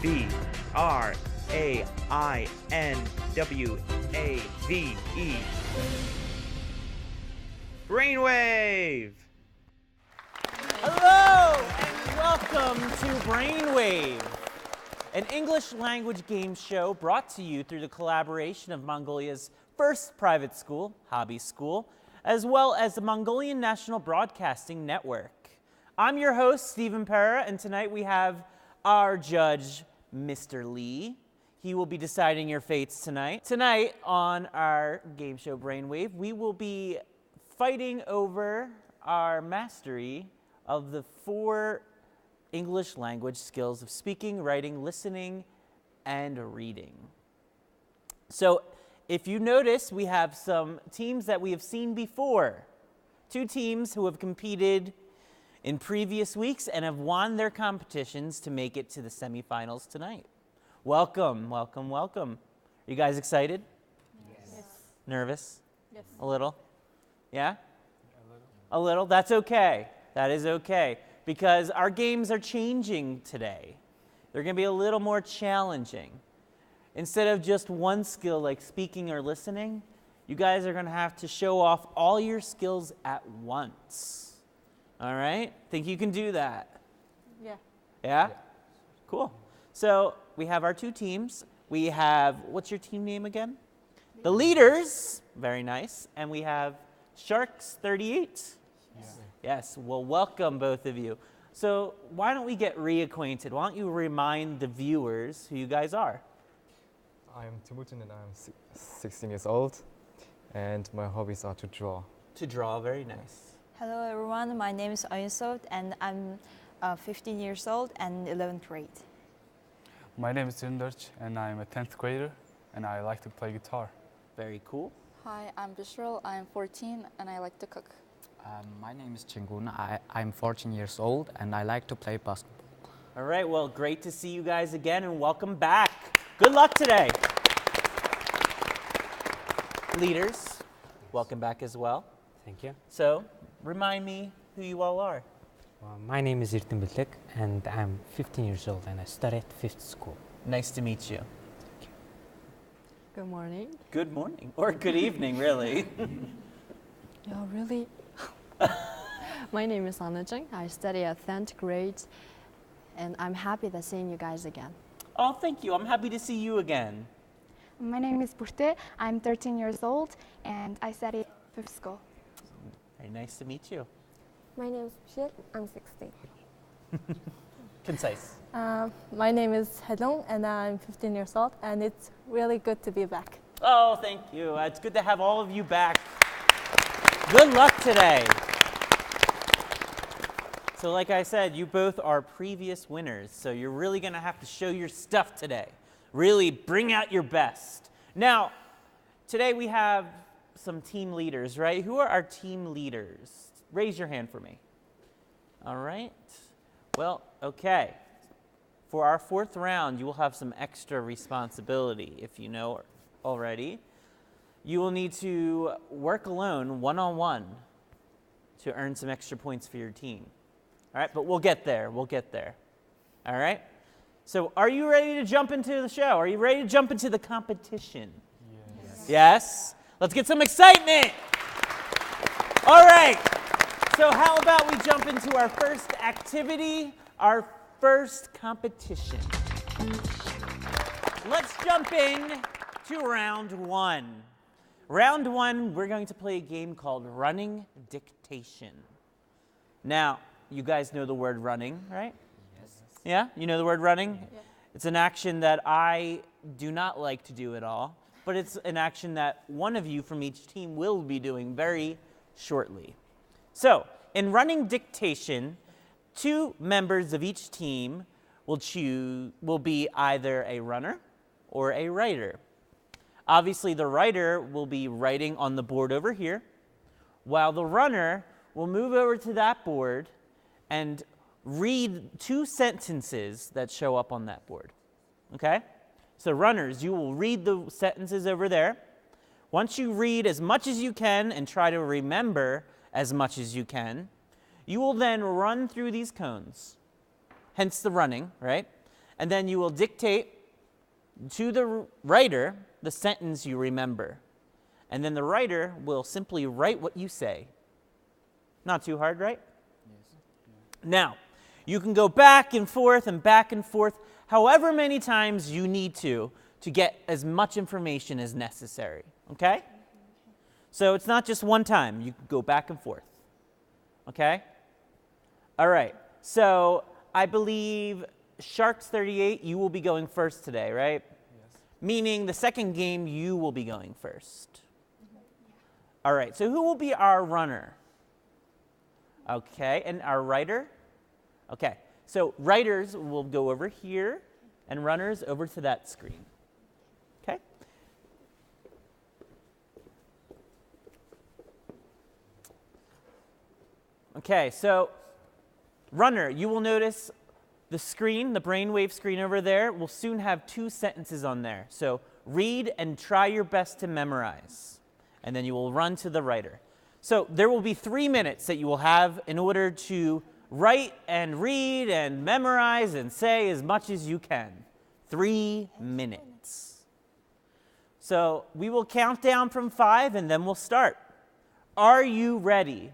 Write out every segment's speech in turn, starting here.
B-R-A-I-N-W-A-V-E. Brainwave! Hello and welcome to Brainwave, an English language game show brought to you through the collaboration of Mongolia's first private school, Hobby School, as well as the Mongolian National Broadcasting Network. I'm your host, Stephen Pera, and tonight we have our judge, Mr. Lee. He will be deciding your fates tonight. Tonight on our game show Brainwave, we will be fighting over our mastery of the 4 English language skills of speaking, writing, listening, and reading. So if you notice, we have some teams that we have seen before. 2 teams who have competed in previous weeks and have won their competitions to make it to the semifinals tonight. Welcome, welcome, welcome. Are you guys excited? Yes. Nervous? Yes. A little? Yeah? A little? That's okay. That is okay. Because our games are changing today. They're going to be a little more challenging. Instead of just one skill like speaking or listening, you guys are going to have to show off all your skills at once. All right? Think you can do that? Yeah. Yeah? Cool. So we have our 2 teams. We have, what's your team name again? The Leaders. Very nice. And we have Sharks 38. Yes, well, welcome both of you. So why don't we get reacquainted? Why don't you remind the viewers who you guys are? I'm Timothy and I'm 16 years old, and my hobbies are to draw. To draw, very nice. Hello everyone, my name is Usukhbayar and I'm 15 years old and 11th grade. My name is Jundurch and I'm a 10th grader and I like to play guitar. Very cool. Hi, I'm Bishral. I'm 14 and I like to cook. My name is Chingun. I'm 14 years old and I like to play basketball. All right, well, great to see you guys again and welcome back. Good luck today. Leaders, welcome back as well. Thank you. So, remind me who you all are. My name is Irtin Bilek and I'm 15 years old and I study at 5th school. Nice to meet you. Good morning. Good morning, or good evening, really. Yeah, really? My name is Anna Zheng. I study at 10th grade and I'm happy to seeing you guys again. Oh, thank you. I'm happy to see you again. My name is Burte. I'm 13 years old and I study 5th school. Very nice to meet you. My name is Michelle. I'm 16. Concise. My name is Hedong and I'm 15 years old and it's really good to be back. Oh, thank you. It's good to have all of you back. Good luck today. So like I said, you both are previous winners, so you're really going to have to show your stuff today. Really bring out your best. Now, today we have some team leaders, right? Who are our team leaders? Raise your hand for me. All right. Well, okay. For our 4th round, you will have some extra responsibility, if you know already. You will need to work alone, one-on-one, to earn some extra points for your team. All right, but we'll get there. We'll get there. All right? So are you ready to jump into the show? Are you ready to jump into the competition? Yes. Yes? Let's get some excitement. All right. So how about we jump into our first activity, our first competition. Let's jump in to round 1. Round 1, we're going to play a game called running dictation. Now, you guys know the word running, right? Yes. Yeah? You know the word running? Yeah. It's an action that I do not like to do at all, but it's an action that one of you from each team will be doing very shortly. So, in running dictation, 2 members of each team will be either a runner or a writer. Obviously, the writer will be writing on the board over here, while the runner will move over to that board and read 2 sentences that show up on that board. Okay? So runners, you will read the sentences over there. Once you read as much as you can and try to remember as much as you can, you will then run through these cones, hence the running, right? and then you will dictate to the writer the sentence you remember. And then the writer will simply write what you say. Not too hard, right? Yes. Now, you can go back and forth however many times you need to get as much information as necessary, okay? So it's not just one time. You can go back and forth, okay? All right, so I believe Sharks 38, you will be going first today, right? Yes. Meaning the second game, you will be going first. All right, so who will be our runner? Okay, and our writer? Okay, so writers will go over here and runners over to that screen. Okay? Okay, so runner, you will notice the screen, the brainwave screen over there, will soon have 2 sentences on there. So read and try your best to memorize. And then you will run to the writer. So there will be 3 minutes that you will have in order to write and read and memorize and say as much as you can. 3 minutes. So we will count down from 5 and then we'll start. Are you ready?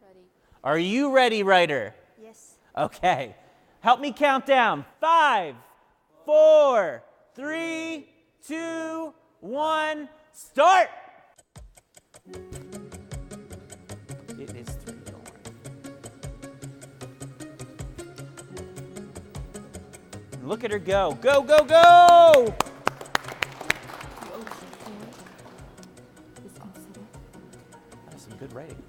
Ready. Are you ready, writer? Yes. Okay. Help me count down. 5, 4, 3, 2, 1, start! It is 3, don't worry. Look at her go. Go, go, go! That's some good writing.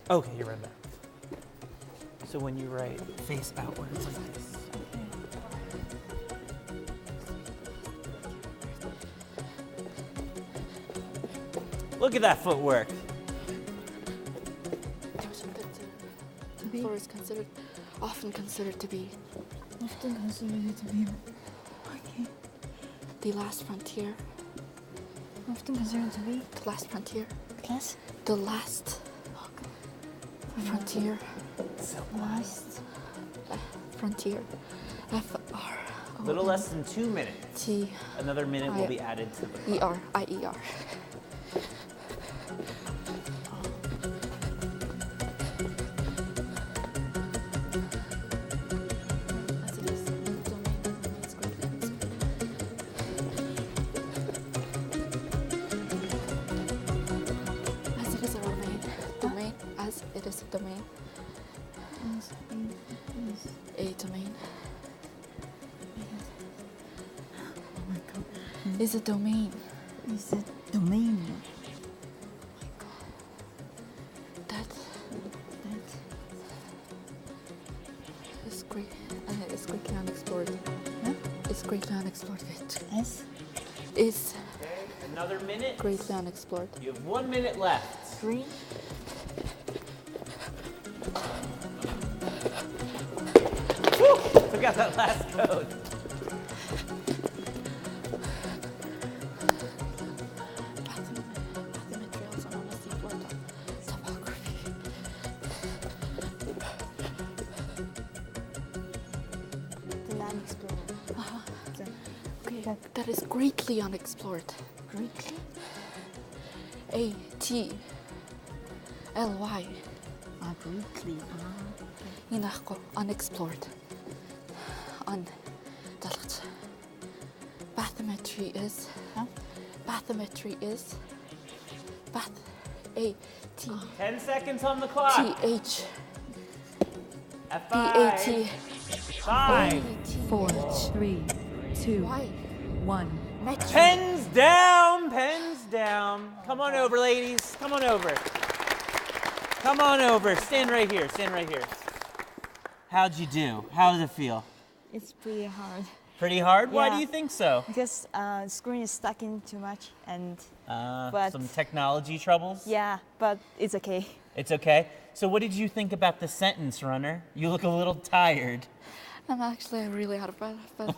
Okay, you read that. So when you write face outwards like this. Look at that footwork. Floor is often considered to be. Okay. The last frontier. Often considered to be. The last frontier. Yes. The last frontier. Last. Frontier. F-R. A little less than 2 minutes. T. Another minute will be added to the clock. E-R. I-E-R. Is a domain. Is a domain. That is great. It's greatly unexplored. Huh? It's greatly unexplored. Yes. Is Okay, another minute. greatly unexplored. You have 1 minute left. 3. Woo! Forgot that last code. Bathymetry, also known as the word topography. The land explorer. Okay, that is greatly unexplored. Greatly. A-T-L-Y. Greatly. Inako, unexplored. Bathymetry is. Huh? Bathymetry is. A-T. 10 seconds on the clock. T-H. At B-A-T. 5. 4, 3, 2, Why? 1. Pens down, pens down. Come on over, ladies. Come on over. Come on over. Stand right here. Stand right here. How'd you do? How does it feel? It's pretty hard. Pretty hard? Why Yeah. do you think so? Because screen is stuck in too much and but Some technology troubles? yeah, but it's okay. It's okay. So what did you think about the sentence, runner? You look a little tired. I'm actually really out of breath, but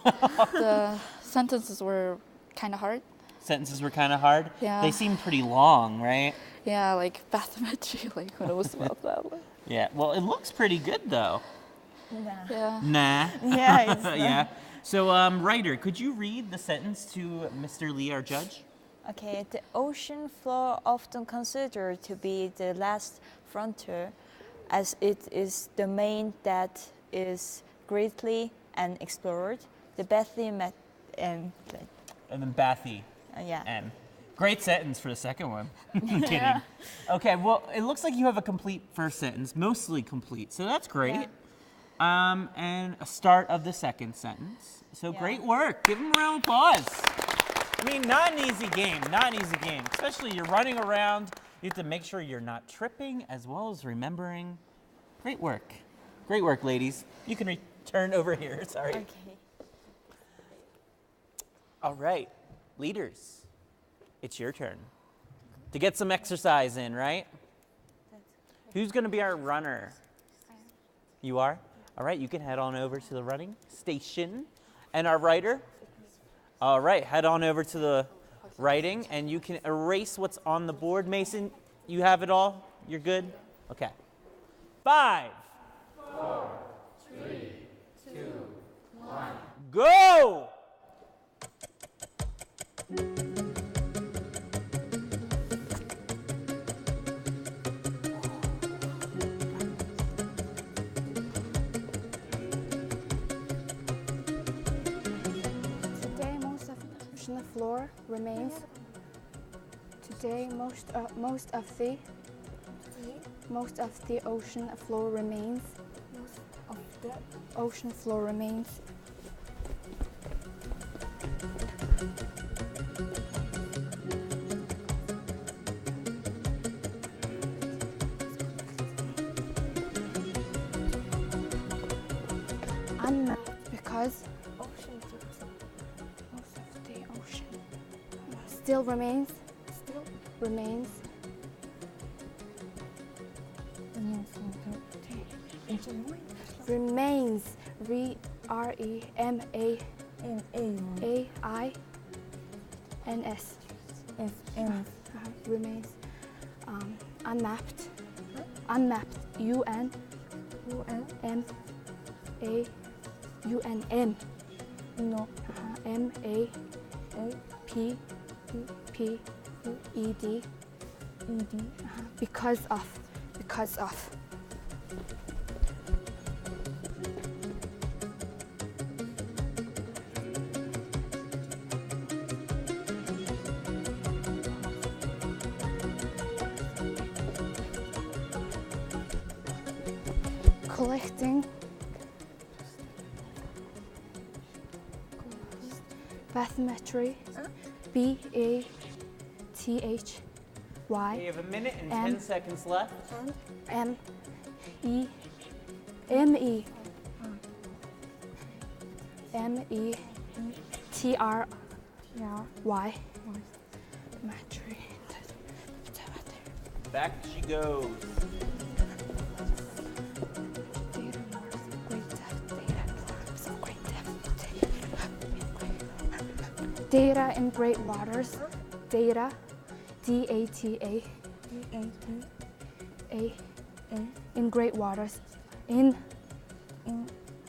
the sentences were kind of hard. sentences were kind of hard? Yeah. They seem pretty long, right? Yeah, like bathymetry, like who knows about that one? Yeah, well, it looks pretty good though. Yeah. Nah. Yeah, it's not. Yeah. So, Ryder, could you read the sentence to Mr. Lee, our judge? Okay, the ocean floor often considered to be the last frontier, as it is the domain that is greatly unexplored. The bathymet And then Bathy. yeah. M. Great sentence for the second one. Kidding. Okay, well, it looks like you have a complete first sentence, mostly complete, so that's great. And a start of the second sentence. So great work. Give him a round of applause. I mean, not an easy game, not an easy game. Especially you're running around. You have to make sure you're not tripping as well as remembering. Great work. Great work, ladies. You can return over here, sorry. Okay. All right, leaders, it's your turn to get some exercise in, right? Who's going to be our runner? You are? All right, you can head on over to the running station. And our writer? All right, head on over to the writing, and you can erase what's on the board. Mason, you have it all? You're good? Okay. 5, 4, 3, 2, 1. Go! Today, most of the ocean floor remains. Today, most of the ocean floor remains. Most of the ocean floor remains. Unmapped because most of the ocean still remains. Remains. R-E-M-A-A-I-N-S. Remains. Unmapped. Unmapped. U-N-M-A-U-N-M. No. M-A-P-P-E-D. Because of. Collecting. Bathymetry. B-A-T-H-Y. You have a minute and 10 seconds left. M-E-M-E-T-R-Y. Metry. Back she goes. Data in great waters. Data. D-A-T-A. A. In great waters. In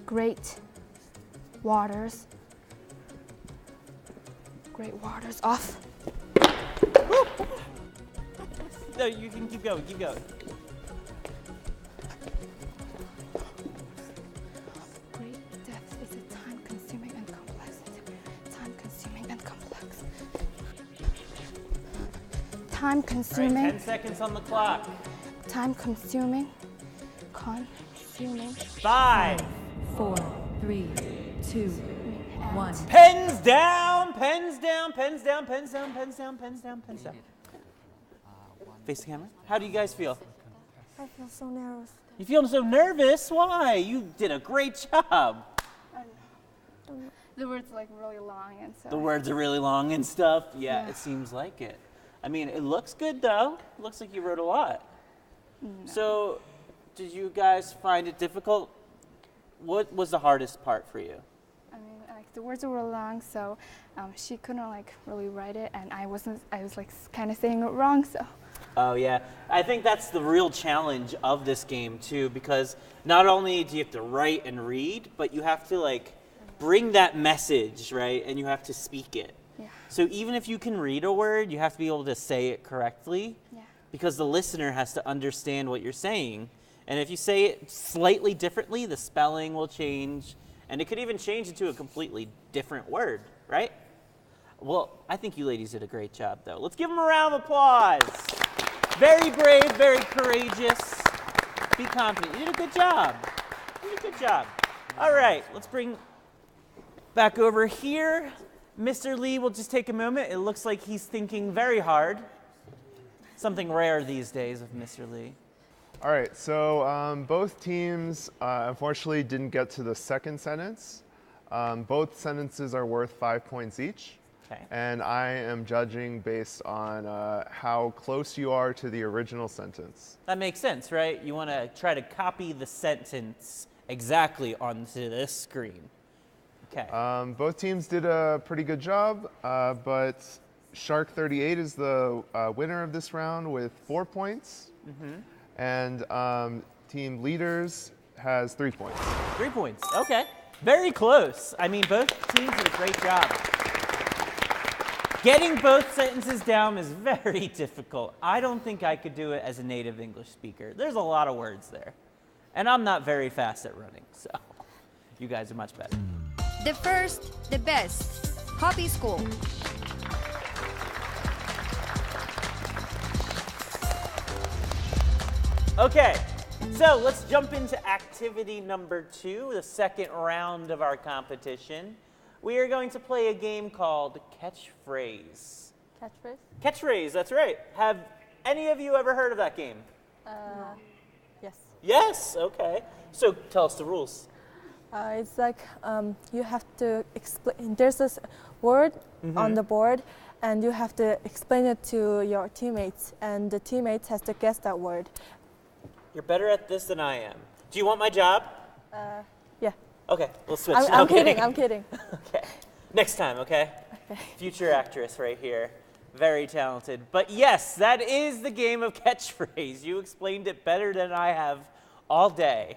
great waters. Great waters off. No, you can keep going, keep going. Great depth is a time-consuming and complex. Time-consuming and complex. Time-consuming. All right, 10 seconds on the clock. Time-consuming. 5, 4, 3, 2, 1. Pens down, pens down, pens down, pens down, pens down, pens down, pens down. Face the camera. How do you guys feel? I feel so nervous. You feel so nervous? Why? You did a great job. The word's like really long and so. The words are really long and stuff. Yeah, it seems like it. I mean, it looks good though. It looks like you wrote a lot. No. So, did you guys find it difficult? What was the hardest part for you? I mean, like the words were long, so she couldn't like really write it, and I was like kind of saying it wrong, so. Oh yeah, I think that's the real challenge of this game too, because not only do you have to write and read, but you have to like bring that message, right? And you have to speak it. Yeah. So even if you can read a word, you have to be able to say it correctly, because the listener has to understand what you're saying. And if you say it slightly differently, the spelling will change, and it could even change into a completely different word, right? Well, I think you ladies did a great job, though. Let's give them a round of applause. Very brave, very courageous. Be confident. You did a good job. You did a good job. All right, let's bring back over here. Mr. Lee will just take a moment. It looks like he's thinking very hard. Something rare these days of Mr. Lee. All right, so both teams unfortunately didn't get to the second sentence. Both sentences are worth 5 points each. Okay. And I am judging based on how close you are to the original sentence. That makes sense, right? You want to try to copy the sentence exactly onto this screen. Okay. Both teams did a pretty good job, but Shark 38 is the winner of this round with 4 points. Mm-hmm. And team leaders has 3 points. 3 points, okay. Very close. I mean, both teams did a great job. Getting both sentences down is very difficult. I don't think I could do it as a native English speaker. There's a lot of words there. And I'm not very fast at running, so you guys are much better. The first, the best. Hobby School. Okay, so let's jump into activity number 2, the second round of our competition. We are going to play a game called Catchphrase. Catchphrase? Catchphrase, that's right. Have any of you ever heard of that game? Yes. Yes, okay. So tell us the rules. It's like you have to explain. There's this word on the board, and you have to explain it to your teammates, and the teammates has to guess that word. You're better at this than I am. Do you want my job? Yeah. Okay, we'll switch. I'm kidding. I'm kidding. Okay. Next time, okay? Okay. Future actress right here. Very talented. But yes, that is the game of Catchphrase. You explained it better than I have all day.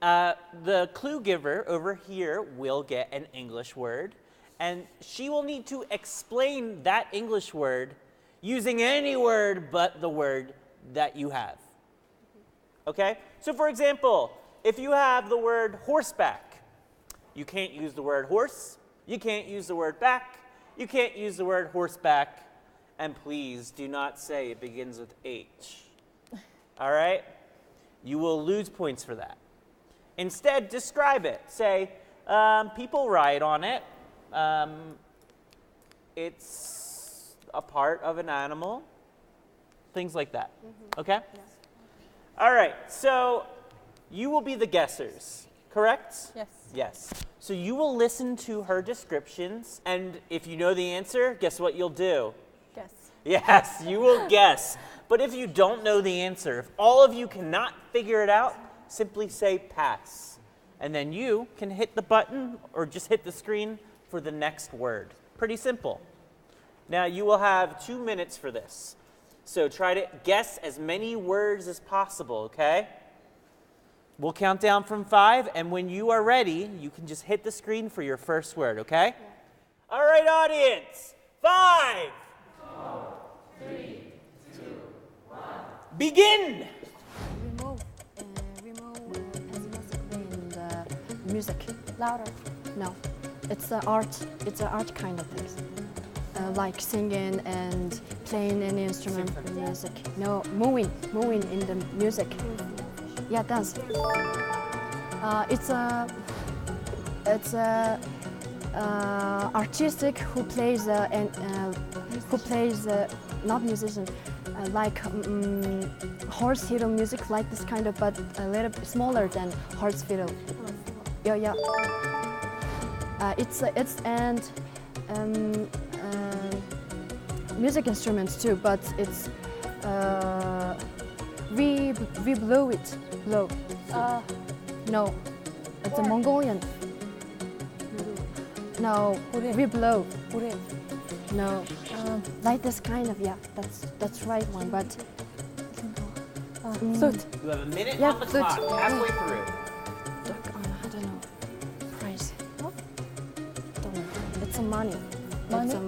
The clue giver over here will get an English word, and she will need to explain that English word using any word but the word that you have. Okay? So for example, if you have the word horseback, you can't use the word horse, you can't use the word back, you can't use the word horseback, and please do not say it begins with H. All right? You will lose points for that. Instead, describe it. Say, people ride on it. It's a part of an animal. Things like that. Okay? Yes. All right, so you will be the guessers, correct? Yes. Yes. So you will listen to her descriptions, and if you know the answer, guess what you'll do? Guess. Yes, you will guess. But if you don't know the answer, if all of you cannot figure it out, simply say pass. And then you can hit the button or just hit the screen for the next word. Pretty simple. Now you will have 2 minutes for this. So try to guess as many words as possible, okay? We'll count down from 5, and when you are ready, you can just hit the screen for your first word, okay? Yeah. All right, audience. 5, 4, 3, 2, 1. Begin! Music. Louder. No, it's an art. It's an art kind of thing. Like singing and playing any instrument in music. No, moving in the music. Yeah, dance. It's a artistic who plays not musician, like horse fiddle music, like this kind of, but a little bit smaller than horse fiddle. Yeah. It's music instruments too, but it's we blow it. Blow. No, it's a Mongolian. No, we blow. No, like this kind of, yeah, that's right one, but... Flute. You have a minute Yeah, on the flute. clock, halfway through. I don't know. Price. Don't know. It's a money. Money? It's a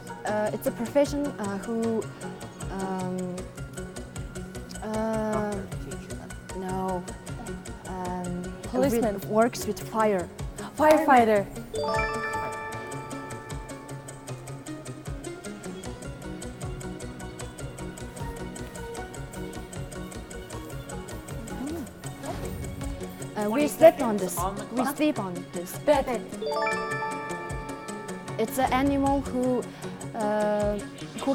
yeah. It's a profession who no Policeman. works with fire. Firefighter. We sleep on this. We sleep on this bed. It's an animal who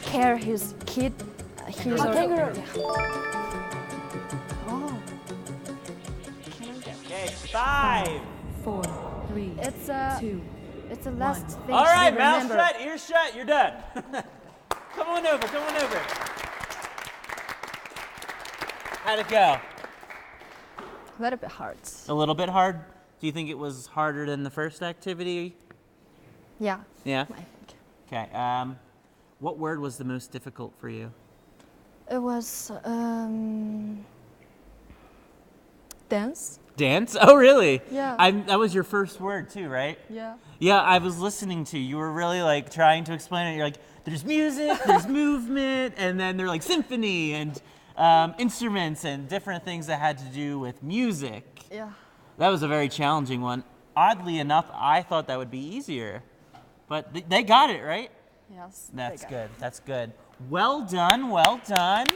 care his kid. His kangaroo. Oh. Okay, 5, 4, 3, It's a 2. It's the last thing. All right, to mouth remember. shut, ears shut, you're done. Come on over, come on over. How'd it go? A little bit hard. A little bit hard? Do you think it was harder than the first activity? Yeah. Yeah? I think. Okay, what word was the most difficult for you? It was dance. Dance? Oh, really? Yeah. That was your first word too, right? Yeah. Yeah, I was listening to you. You were really like trying to explain it. You're like, there's music, there's movement, and then they're like symphony and instruments and different things that had to do with music. Yeah. That was a very challenging one. Oddly enough, I thought that would be easier, but they got it, right? Yes. That's good, that's good. Well done, well done.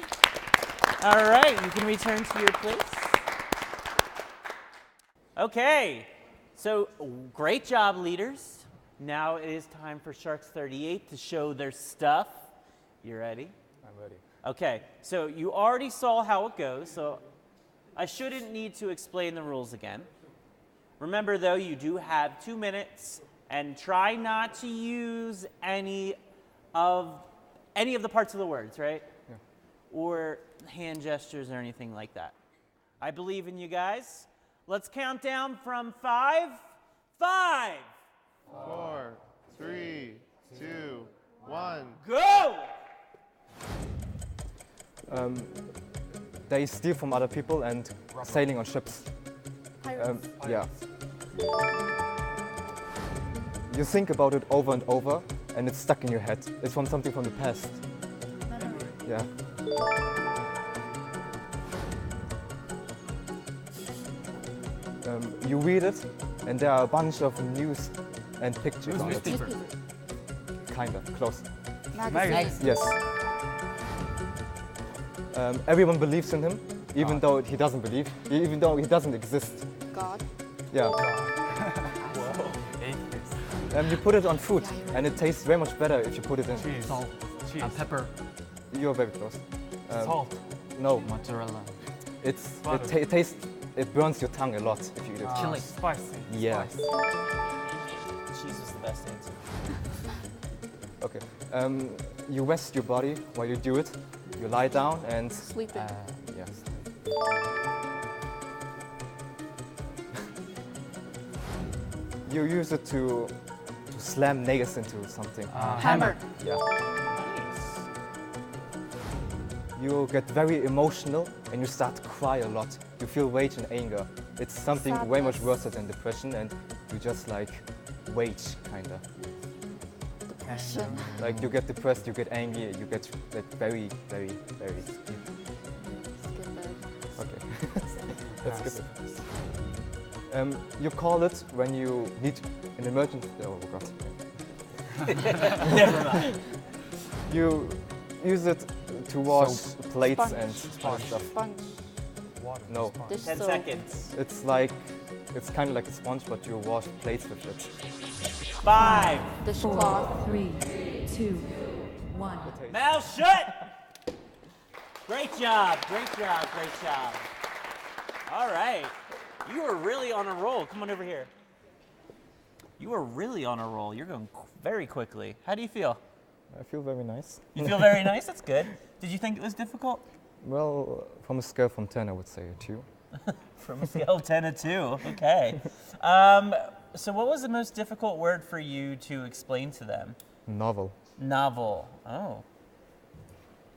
All right, you can return to your place. Okay, so great job, leaders. Now it is time for Sharks 38 to show their stuff. You ready? I'm ready. Okay, so you already saw how it goes, so I shouldn't need to explain the rules again. Remember though, you do have 2 minutes, and try not to use any of the parts of the words, right? Yeah. Or hand gestures or anything like that. I believe in you guys. Let's count down from 5. 5, 4, 3, 2, 1. go! They steal from other people and sailing on ships. Yeah. You think about it over and over, and it's stuck in your head. It's from something from the past. Yeah. You read it, and there are a bunch of news and pictures on it. Kinda, close. Magazine. Yes. Everyone believes in him, even though he doesn't believe, even though he doesn't exist. God. Yeah. You put it on food, and it tastes very much better if you put it in. Cheese. Salt. Cheese. Pepper. You're very close. Salt. No. Mozzarella. It tastes. It burns your tongue a lot if you eat it. Chili. Spicy. Yeah. Spice. Cheese is the best answer. Okay. You rest your body while you do it. You lie down and Sleeping. yeah. You use it to slam nails into something. Hammer. Yeah. You get very emotional and you start to cry a lot. You feel rage and anger. It's something way much worse than depression, and you just like rage, kinda. Depression. Like you get depressed, you get angry, you get like very. Okay. Let's skip it. You call it when you need an emergency. Oh God. Never mind. You use it to wash plates Sponge. and other stuff. Sponge. Water. No. Dish 10 soap. seconds. It's kind of like a sponge, but you wash plates with it. 5, Dishcloth. 3, 2, 1. mouth shut! Great job, great job, great job. All right, you are really on a roll. Come on over here. You are really on a roll. You're going very quickly. How do you feel? I feel very nice. You feel very nice? That's good. Did you think it was difficult? Well, from a scale from 10, I would say a 2. From a scale of 10 to 2, okay. So what was the most difficult word for you to explain to them? Novel. Novel, oh.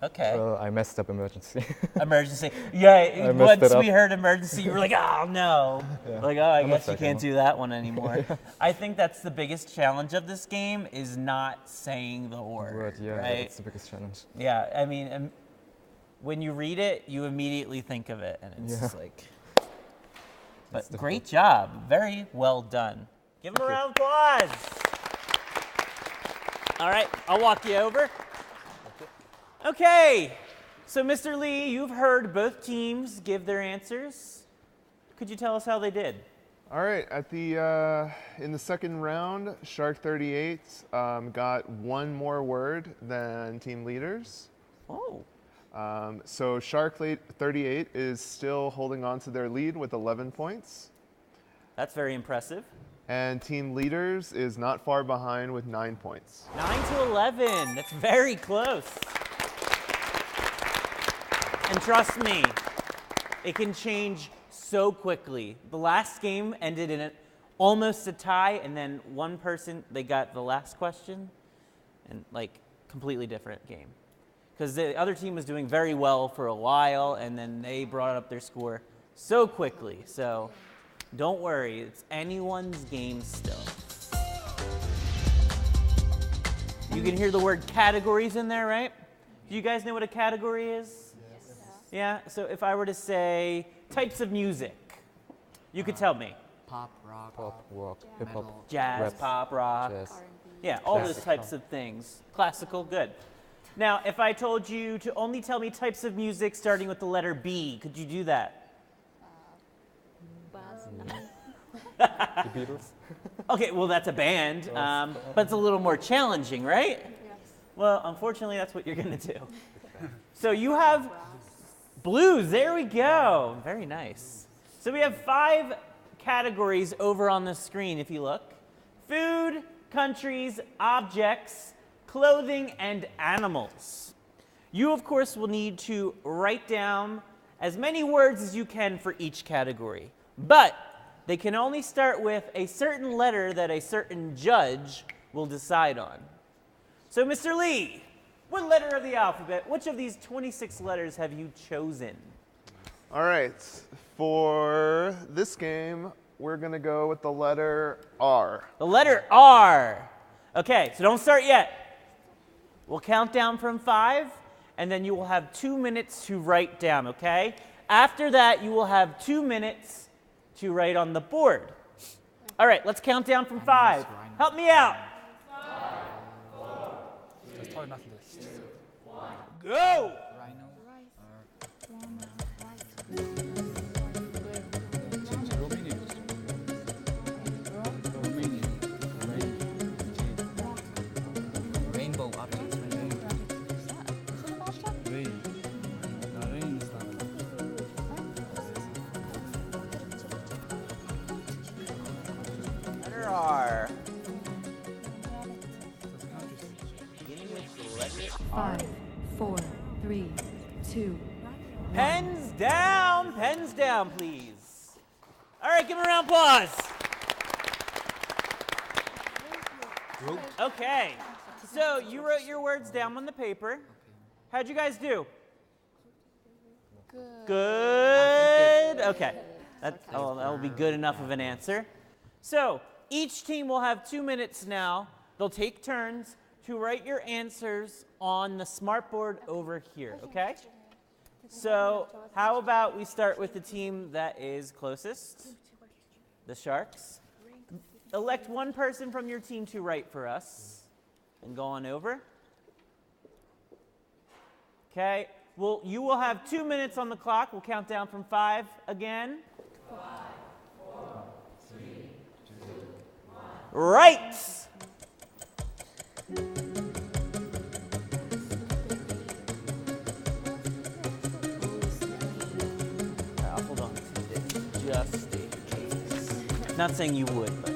Okay. Well, I messed up emergency. Emergency. Yeah, messed once it we up. heard emergency, you were like, oh no. Yeah. Like, oh, I I'm not guess you that can't gamer. do that one anymore. I think that's the biggest challenge of this game is not saying the word, Yeah, right? that's the biggest challenge. Yeah, I mean, when you read it, you immediately think of it, and it's just like, but great job. Very well done. Give him a round of applause. All right, I'll walk you over. Okay, so Mr. Lee, you've heard both teams give their answers. Could you tell us how they did? All right, at the in the second round, Shark 38 got one more word than team leaders. Oh. So Shark 38 is still holding on to their lead with 11 points. That's very impressive. And team leaders is not far behind with 9 points. 9 to 11, that's very close. And trust me, it can change so quickly. The last game ended in almost a tie, and then one person, they got the last question, and like completely different game. Because the other team was doing very well for a while, and then they brought up their score so quickly. So don't worry, it's anyone's game still. You can hear the word categories in there, right? Do you guys know what a category is? Yes. Yeah, so if I were to say types of music, you could tell me. Pop, rock, hip-hop, Jazz, rap, pop, rock. jazz. Yeah, all those Classical. types of things. Classical, good. Now, if I told you to only tell me types of music starting with the letter B, could you do that? The Beatles. Okay, well, that's a band, but it's a little more challenging, right? Yes. Well, unfortunately, that's what you're going to do. So you have blues. There we go. Very nice. So we have 5 categories over on the screen, if you look. Food, countries, objects, clothing, and animals. You, of course, will need to write down as many words as you can for each category. But they can only start with a certain letter that a certain judge will decide on. So, Mr. Lee, what letter of the alphabet, which of these 26 letters have you chosen? All right, for this game, we're gonna go with the letter R. The letter R. Okay, so don't start yet. We'll count down from 5, and then you will have 2 minutes to write down, okay? After that, you will have 2 minutes to write on the board. All right, let's count down from 5. Help me out. 5, 4, 3, 2, 1, go! Rainbow objects. Letter R. Beginning with the letter R. 5, 4, 3, 2. Pens down, please. All right, give him a round of applause. Okay, so you wrote your words down on the paper. How'd you guys do? Good. Okay, that'll be good enough of an answer. So each team will have 2 minutes now. They'll take turns to write your answers on the smartboard over here, okay? So how about we start with the team that is closest, the Sharks. Elect one person from your team to write for us and go on over. Okay, well, you will have 2 minutes on the clock. We'll count down from 5 again. 5, 4, 3, 2, 1. Right! I'll hold on to this just in case. Not saying you would, but.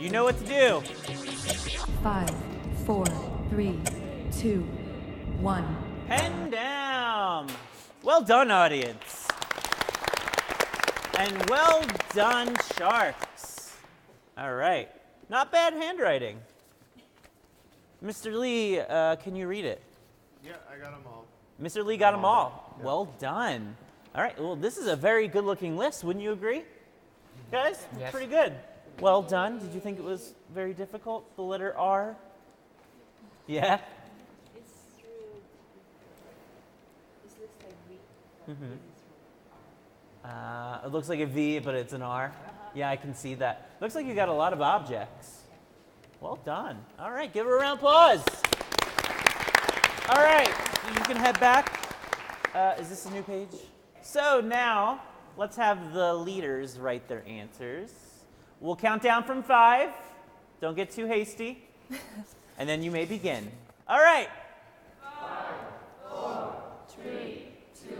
You know what to do. 5, 4, 3, 2, 1. Pen down. Well done, audience. And well done, Sharks. All right. Not bad handwriting. Mr. Lee, can you read it? Yeah, I got them all. Mr. Lee got them all. Yeah. Well done. All right. Well, this is a very good-looking list. Wouldn't you agree? Guys, Yes. Pretty good. Well done. Did you think it was very difficult, the letter R? Yeah? It looks like a V, but it's an R. Yeah, I can see that. Looks like you got a lot of objects. Well done. All right, give her a round of applause. All right, you can head back. Is this a new page? So now, let's have the leaders write their answers. We'll count down from 5. Don't get too hasty. And then you may begin. All right. 5, 4, 3, 2,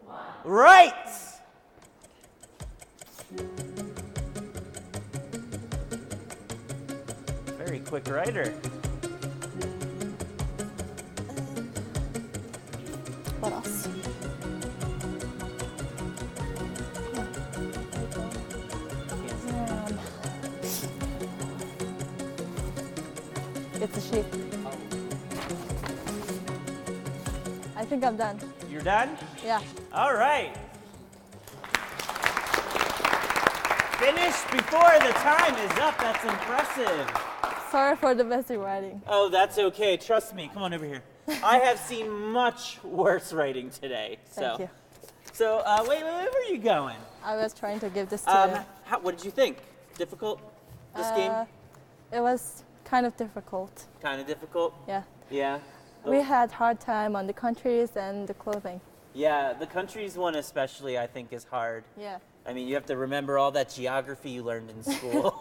1. Right. Very quick writer. What else? It's a sheep. I think I'm done. You're done? Yeah. All right. Finished before the time is up. That's impressive. Sorry for the messy writing. Oh, that's okay. Trust me. Come on over here. I have seen much worse writing today. Thank you. So, wait, where are you going? I was trying to give this to what did you think? Difficult, this game? It was kind of difficult. Kind of difficult? Yeah. Yeah. We had hard time on the countries and the clothing. Yeah, the countries one especially I think is hard. Yeah. I mean, you have to remember all that geography you learned in school.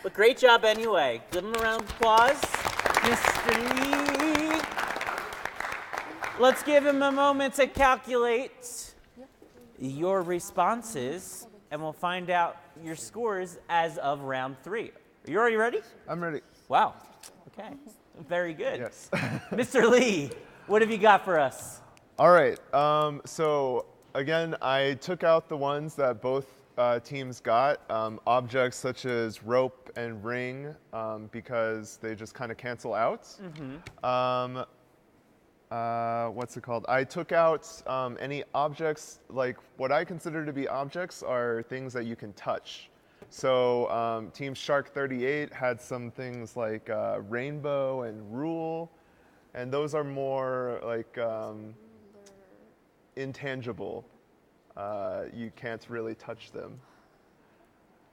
But great job anyway. Give them a round of applause. Mr. Lee. Let's give him a moment to calculate your responses, and we'll find out your scores as of round 3. Are you already ready? I'm ready. Wow. Okay. Very good. Yes. Mr. Lee, what have you got for us? All right. So again, I took out the ones that both teams got, objects such as rope and ring, because they just kind of cancel out. Mm-hmm. What's it called? I took out any objects, like what I consider to be objects are things that you can touch. So Team Shark 38 had some things like rainbow and rule, and those are more like intangible. You can't really touch them.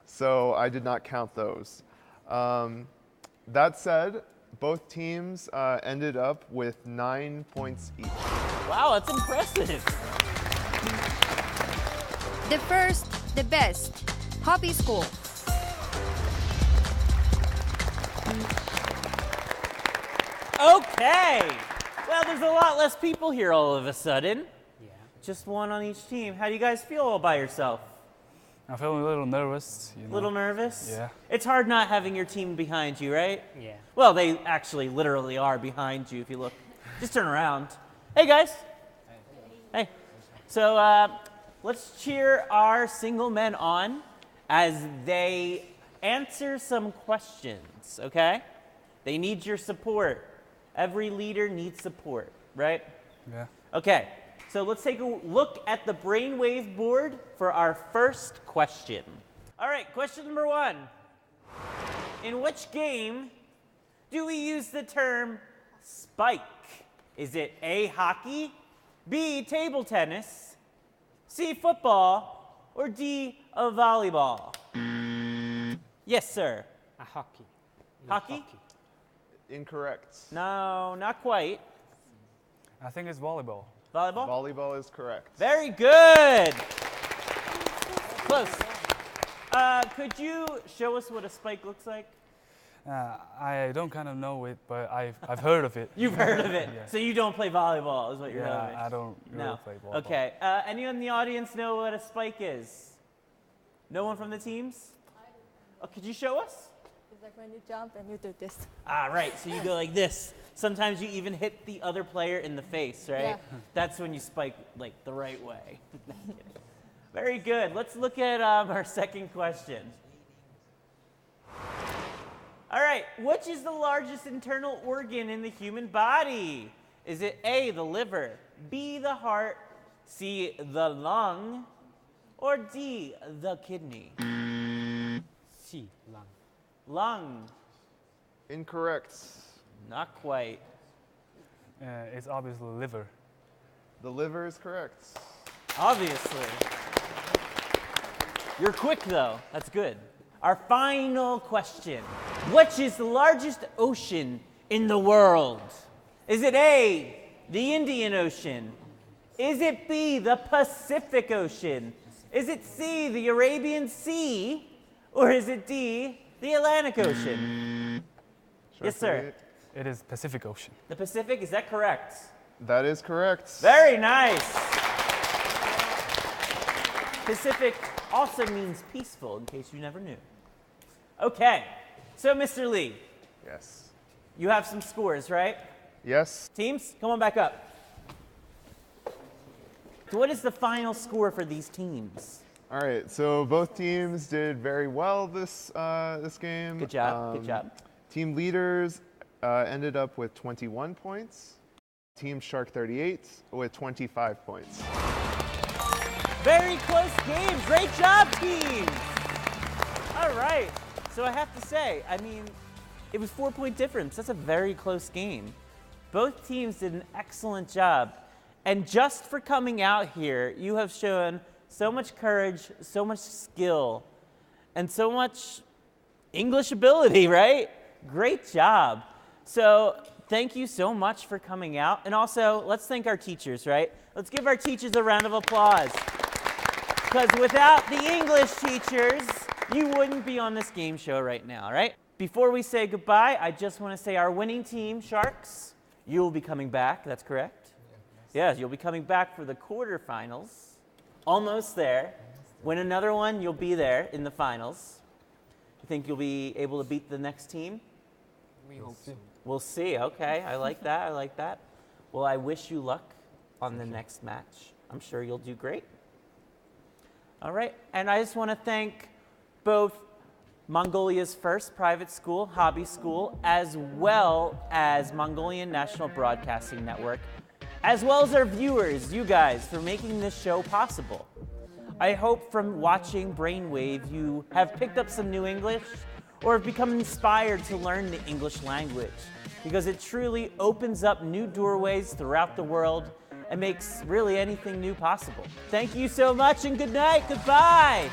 So I did not count those. That said, both teams ended up with 9 points each. Wow, that's impressive. The first, the best. Hobby School. Okay. Well, there's a lot less people here all of a sudden. Yeah. Just one on each team. How do you guys feel all by yourself? I'm feeling a little nervous. You know. Little nervous? Yeah. It's hard not having your team behind you, right? Yeah. Well, they actually literally are behind you if you look. Just turn around. Hey, guys. Hey. So let's cheer our single men on as they answer some questions, okay? They need your support. Every leader needs support, right? Yeah. Okay, so let's take a look at the brainwave board for our first question. All right, question number 1. In which game do we use the term spike? Is it A, hockey, B, table tennis, C, football, or D, a volleyball? Yes, sir. A hockey. Hockey? Incorrect. No, not quite. I think it's volleyball. Volleyball? Volleyball is correct. Very good. Close. Could you show us what a spike looks like? I don't kind of know it, but I've heard of it. You've heard of it. Yeah. So you don't play volleyball is what you're Yeah, telling me. I don't really play volleyball. Okay. Anyone in the audience know what a spike is? No one from the teams? Oh, could you show us? Like when you jump and you do this. Ah, right. So you go like this. Sometimes you even hit the other player in the face, right? Yeah. That's when you spike like the right way. No, I'm kidding. Very good. Let's look at our second question. All right. Which is the largest internal organ in the human body? Is it A, the liver, B, the heart, C, the lung, or D, the kidney? C, lung. Lung. Incorrect. Not quite. It's obviously liver. The liver is correct. Obviously. You're quick though. That's good. Our final question. Which is the largest ocean in the world? Is it A, the Indian Ocean? Is it B, the Pacific Ocean? Is it C, the Arabian Sea? Or is it D, the Atlantic Ocean? Yes, sir. It is Pacific Ocean. The Pacific, is that correct? That is correct. Very nice. Pacific also means peaceful, in case you never knew. Okay, so Mr. Lee. Yes. You have some scores, right? Yes. Teams, come on back up. So what is the final score for these teams? All right, so both teams did very well this game. Good job, good job. Team leaders ended up with 21 points. Team Shark 38 with 25 points. Very close game. Great job, teams. All right. So I have to say, I mean, it was 4-point difference. That's a very close game. Both teams did an excellent job. And just for coming out here, you have shown so much courage, so much skill, and so much English ability, right? Great job. So thank you so much for coming out. And also, let's thank our teachers, right? Let's give our teachers a round of applause. Because without the English teachers, you wouldn't be on this game show right now, right? Before we say goodbye, I just want to say our winning team, Sharks, you will be coming back, that's correct? Yes, you'll be coming back for the quarterfinals. Almost there. Win another one, you'll be there in the finals. You think you'll be able to beat the next team? We hope so. We'll see. Okay, I like that. I like that. Well, I wish you luck on the next match. I'm sure you'll do great. All right, and I just want to thank both Mongolia's first private school, Hobby School, as well as Mongolian National Broadcasting Network, as well as our viewers, you guys, for making this show possible. I hope from watching Brainwave you have picked up some new English or have become inspired to learn the English language, because it truly opens up new doorways throughout the world and makes really anything new possible. Thank you so much and good night. Goodbye.